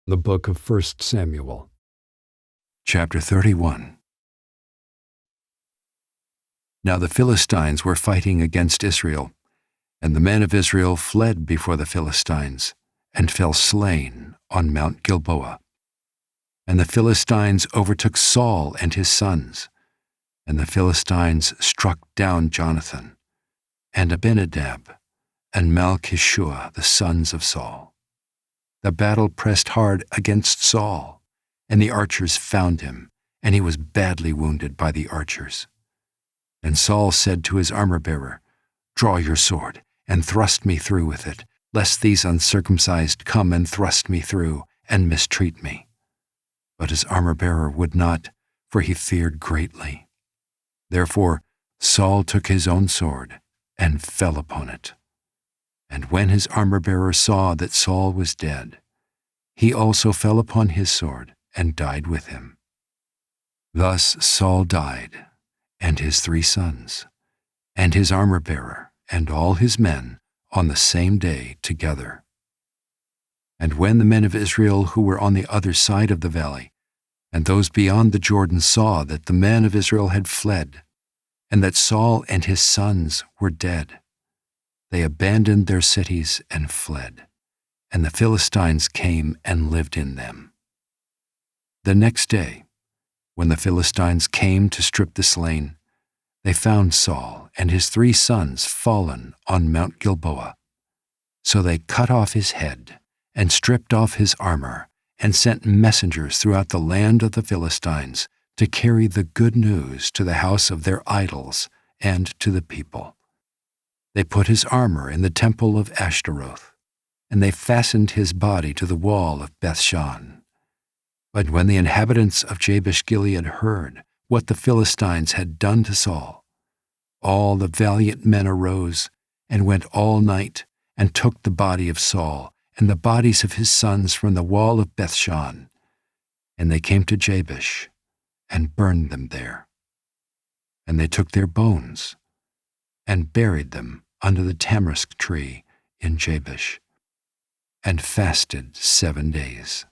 The Book of 1 Samuel. Chapter 31. Now the Philistines were fighting against Israel, and the men of Israel fled before the Philistines, and fell slain on Mount Gilboa. And the Philistines overtook Saul and his sons, and the Philistines struck down Jonathan, and Abinadab, and Malchishua, the sons of Saul. The battle pressed hard against Saul, and the archers found him, and he was badly wounded by the archers. And Saul said to his armor-bearer, "Draw your sword, and thrust me through with it, lest these uncircumcised come and thrust me through, and mistreat me." But his armor-bearer would not, for he feared greatly. Therefore Saul took his own sword, and fell upon it. And when his armor-bearer saw that Saul was dead, he also fell upon his sword, and died with him. Thus Saul died, and his 3 sons, and his armor-bearer, and all his men, on the same day together. And when the men of Israel who were on the other side of the valley, and those beyond the Jordan saw that the men of Israel had fled, and that Saul and his sons were dead, they abandoned their cities and fled, and the Philistines came and lived in them. The next day, when the Philistines came to strip the slain, they found Saul and his 3 sons fallen on Mount Gilboa. So they cut off his head and stripped off his armor, and sent messengers throughout the land of the Philistines to carry the good news to the house of their idols and to the people. They put his armor in the temple of Ashtaroth, and they fastened his body to the wall of Bethshan. But when the inhabitants of Jabesh-Gilead heard what the Philistines had done to Saul, all the valiant men arose and went all night and took the body of Saul and the bodies of his sons from the wall of Bethshan, and they came to Jabesh and burned them there. And they took their bones and buried them under the tamarisk tree in Jabesh, and fasted 7 days.